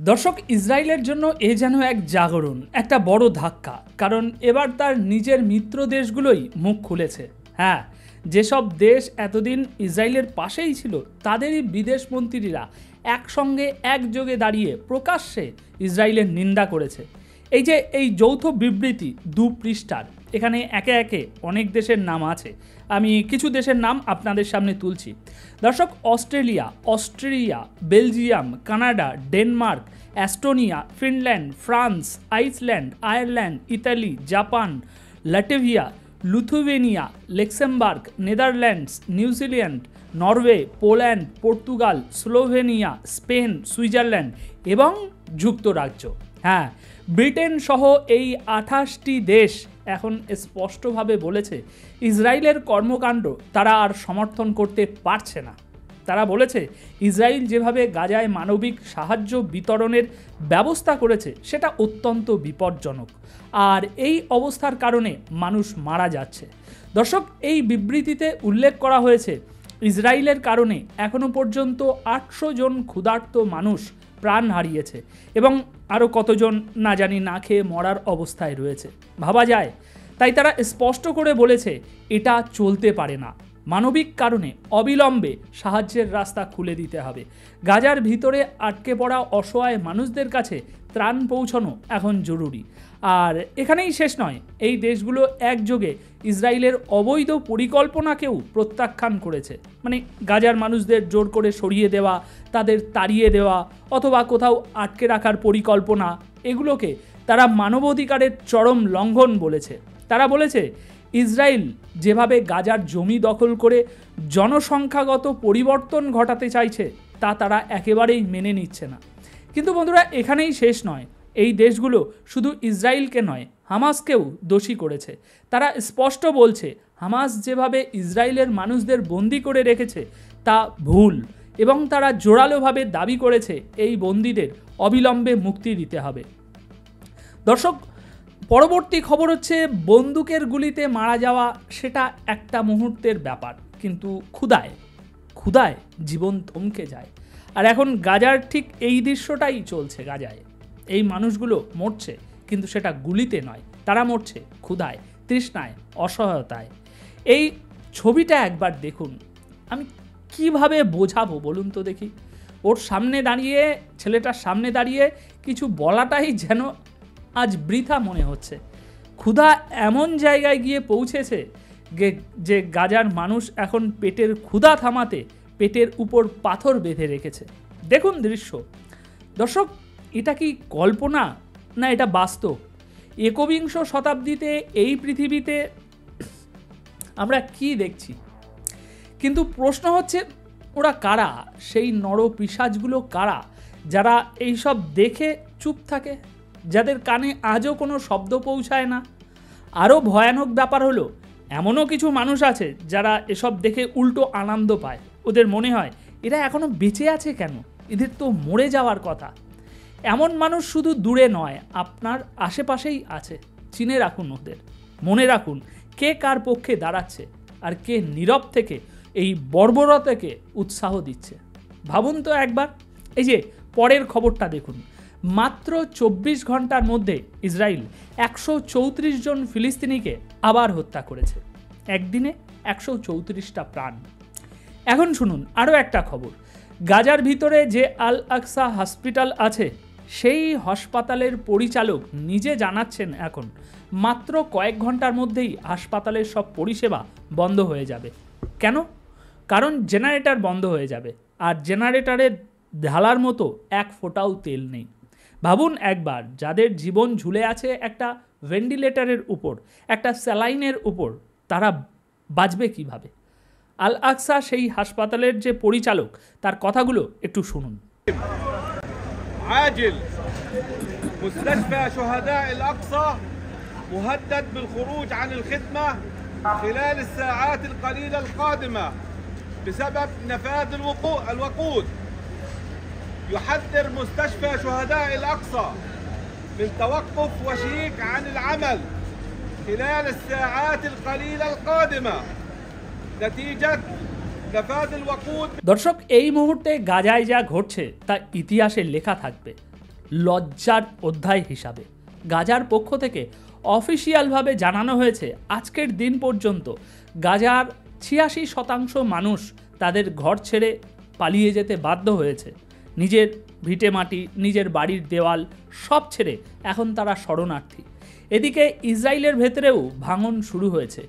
দর্শক, ইসরায়েলের জন্য এ যেন এক জাগরণ, একটা বড় ধাক্কা। কারণ এবার তার নিজের মিত্র দেশগুলোই মুখ খুলেছে। হ্যাঁ, যেসব দেশ এতদিন ইসরায়েলের পাশেই ছিল তাদেরই বিদেশমন্ত্রীরা একসঙ্গে একযোগে দাঁড়িয়ে প্রকাশ্যে ইসরায়েলের নিন্দা করেছে। এই যৌথ বিবৃতি 2 পৃষ্ঠার, এখানে একে একে অনেক দেশের নাম আছে। আমি কিছু দেশের নাম আপনাদের সামনে তুলছি। দর্শক, Australia, Belgium, Canada, Denmark, Estonia, Finland, France, Iceland, Ireland, Italy, Japan, Latvia, Lithuania, Luxembourg, Netherlands, New Zealand, Norway, Poland, Portugal, Slovenia, Spain, Switzerland এবং যুক্তরাজ্য। হ্যাঁ, ব্রিটেন সহ এই 28টি দেশ এখন স্পষ্টভাবে বলেছে ইসরায়েলের কর্মকাণ্ড তারা আর সমর্থন করতে পারছে না। তারা বলেছে ইসরায়েল যেভাবে গাজায় মানবিক সাহায্য বিতরণের ব্যবস্থা করেছে সেটা অত্যন্ত বিপজ্জনক, আর এই অবস্থার কারণে মানুষ মারা যাচ্ছে। দর্শক, এই বিবৃতিতে উল্লেখ করা হয়েছে ইসরায়েলের কারণে এখনো পর্যন্ত 800 জন ক্ষুধার্ত মানুষ প্রাণ হারিয়েছে এবং আরও কতজন না জানি না খেয়ে মরার অবস্থায় রয়েছে। ভাবা যায়। তাই তারা স্পষ্ট করে বলেছে এটা চলতে পারে না। মানবিক কারণে অবিলম্বে সাহায্যের রাস্তা খুলে দিতে হবে। গাজার ভিতরে আটকে পড়া অসহায় মানুষদের কাছে ত্রাণ পৌঁছানো এখন জরুরি। আর এখানেই শেষ নয়, এই দেশগুলো একযোগে ইসরায়েলের অবৈধ পরিকল্পনাকেও প্রত্যাখ্যান করেছে। মানে গাজার মানুষদের জোর করে সরিয়ে দেওয়া, তাদের তাড়িয়ে দেওয়া অথবা কোথাও আটকে রাখার পরিকল্পনা, এগুলোকে তারা মানবাধিকারের চরম লঙ্ঘন বলেছে। তারা বলেছে ইসরায়েল যেভাবে গাজার জমি দখল করে জনসংখ্যাগত পরিবর্তন ঘটাতে চাইছে তা তারা একেবারেই মেনে নিচ্ছে না। কিন্তু বন্ধুরা, এখানেই শেষ নয়। এই দেশগুলো শুধু ইসরায়েলকে নয়, হামাসকেও দোষী করেছে। তারা স্পষ্ট বলছে হামাস যেভাবে ইসরায়েলের মানুষদের বন্দি করে রেখেছে তা ভুল, এবং তারা জোরালোভাবে দাবি করেছে এই বন্দীদের অবিলম্বে মুক্তি দিতে হবে। দর্শক, পরবর্তী খবর হচ্ছে বন্দুকের গুলিতে মারা যাওয়া সেটা একটা মুহূর্তের ব্যাপার, কিন্তু ক্ষুধায় জীবন থমকে যায়। আর এখন গাজার ঠিক এই দৃশ্যটাই চলছে। গাজায় এই মানুষগুলো মরছে, কিন্তু সেটা গুলিতে নয়, তারা মরছে ক্ষুধায়, তৃষ্ণায়, অসহায়তায়। এই ছবিটা একবার দেখুন। আমি কিভাবে বোঝাবো বলুন তো দেখি। ওর সামনে দাঁড়িয়ে, ছেলেটার সামনে দাঁড়িয়ে কিছু বলাটাই যেন আজ বৃথা মনে হচ্ছে। ক্ষুধা এমন জায়গায় গিয়ে পৌঁছেছে যে গাজার মানুষ এখন পেটের ক্ষুধা থামাতে পেটের উপর পাথর বেঁধে রেখেছে। দেখুন দৃশ্য। দর্শক, এটা কি কল্পনা না এটা বাস্তব? 21 শতাব্দীতে এই পৃথিবীতে আমরা কি দেখছি? কিন্তু প্রশ্ন হচ্ছে ওরা কারা? সেই নরপিশাচগুলো কারা যারা এইসব দেখে চুপ থাকে, যাদের কানে আজও কোনো শব্দ পৌঁছায় না? আরও ভয়ানক ব্যাপার হলো, এমনও কিছু মানুষ আছে যারা এসব দেখে উল্টো আনন্দ পায়। ওদের মনে হয় এরা এখনও বেঁচে আছে কেন, এদের তো মরে যাওয়ার কথা। এমন মানুষ শুধু দূরে নয়, আপনার আশেপাশেই আছে। চিনে রাখুন ওদের, মনে রাখুন কে কার পক্ষে দাঁড়াচ্ছে আর কে নীরব থেকে এই বর্বরতাকে উৎসাহ দিচ্ছে। ভাবুন তো একবার। এই যে পরের খবরটা দেখুন। মাত্র 24 ঘন্টার মধ্যে ইসরায়েল 134 জন ফিলিস্তিনিকে আবার হত্যা করেছে। একদিনে 134টা প্রাণ। এখন শুনুন আরও একটা খবর। গাজার ভিতরে যে আল আকসা হসপিটাল আছে, সেই হাসপাতালের পরিচালক নিজে জানাচ্ছেন এখন মাত্র কয়েক ঘন্টার মধ্যেই হাসপাতালের সব পরিষেবা বন্ধ হয়ে যাবে। কেন? কারণ জেনারেটর বন্ধ হয়ে যাবে, আর জেনারেটরে ঢালার মতো এক ফোঁটাও তেল নেই। ভাবুন একবার, যাদের জীবন ঝুলে আছে একটা ভেন্টিলেটরের উপর, একটা স্যালাইনের উপর, তারা বাঁচবে কিভাবে? আল আকসা সেই হাসপাতালের যে পরিচালক, তার কথাগুলো একটু শুনুন। عاجل مستشفى شهداء الأقصى مهدد بالخروج عن الخدمة خلال الساعات القليلة القادمة بسبب نفاذ الوقود. يحذر مستشفى شهداء الأقصى من توقف وشيك عن العمل خلال الساعات القليلة القادمة نتيجة দর্শক, এই মুহূর্তে গাজায় যা ঘটছে তা ইতিহাসে লেখা থাকবে। লজ্জার অধ্যায় হিসাবে। গাজার পক্ষ থেকে অফিসিয়ালভাবে জানানো হয়েছে আজকের দিন পর্যন্ত গাজার 86% মানুষ তাদের ঘর ছেড়ে পালিয়ে যেতে বাধ্য হয়েছে। নিজের ভিটেমাটি, নিজের বাড়ির দেওয়াল সব ছেড়ে এখন তারা শরণার্থী। এদিকে ইসরায়েলের ভেতরেও ভাঙন শুরু হয়েছে।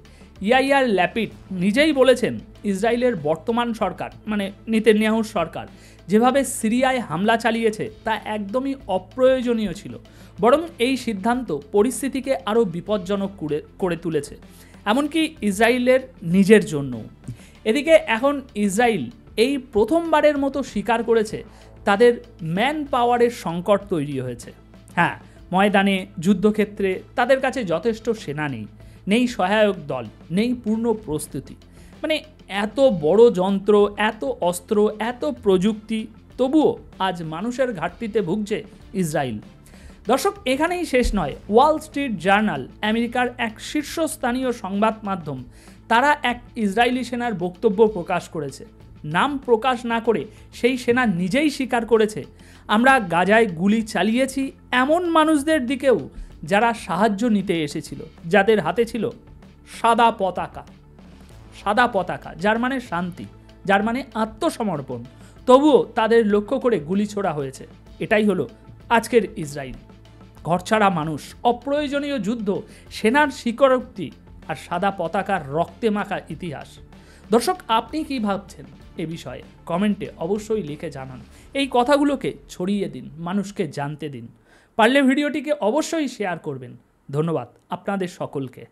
ইয়াইয়ার ল্যাপিড নিজেই বলেছেন ইসরায়েলের বর্তমান সরকার মানে নেতানিয়াহুর সরকার যেভাবে সিরিয়ায় হামলা চালিয়েছে তা একদমই অপ্রয়োজনীয় ছিল, বরং এই সিদ্ধান্ত পরিস্থিতিকে আরও বিপজ্জনক করে তুলেছে, এমনকি ইসরায়েলের নিজের জন্যও। এদিকে এখন ইসরায়েল এই প্রথমবারের মতো স্বীকার করেছে তাদের ম্যান পাওয়ারের সংকট তৈরি হয়েছে। হ্যাঁ, ময়দানে যুদ্ধক্ষেত্রে তাদের কাছে যথেষ্ট সেনা নেই সহায়ক দল, নেই পূর্ণ প্রস্তুতি। মানে এত বড় যন্ত্র, এত অস্ত্র, এত প্রযুক্তি, তবুও আজ মানুষের ঘাটতিতে ভুগছে ইসরায়েল। দর্শক, এখানেই শেষ নয়। ওয়াল স্ট্রিট জার্নাল, আমেরিকার এক শীর্ষস্থানীয় সংবাদ মাধ্যম, তারা এক ইসরায়েলি সেনার বক্তব্য প্রকাশ করেছে। নাম প্রকাশ না করে সেই সেনা নিজেই স্বীকার করেছে, আমরা গাজায় গুলি চালিয়েছি এমন মানুষদের দিকেও যারা সাহায্য নিতে এসেছিল, যাদের হাতে ছিল সাদা পতাকা, যার মানে শান্তি, যার মানে আত্মসমর্পণ, তবুও তাদের লক্ষ্য করে গুলি ছোড়া হয়েছে। এটাই হলো আজকের ইসরায়েল। ঘরছাড়া মানুষ, অপ্রয়োজনীয় যুদ্ধ, সেনার স্বীকারোক্তি আর সাদা পতাকার রক্তে মাখা ইতিহাস। দর্শক, আপনি কি ভাবছেন এ বিষয়ে কমেন্টে অবশ্যই লিখে জানান। এই কথাগুলোকে ছড়িয়ে দিন, মানুষকে জানতে দিন। পারলে ভিডিওটিকে অবশ্যই শেয়ার করবেন। ধন্যবাদ আপনাদের সকলকে।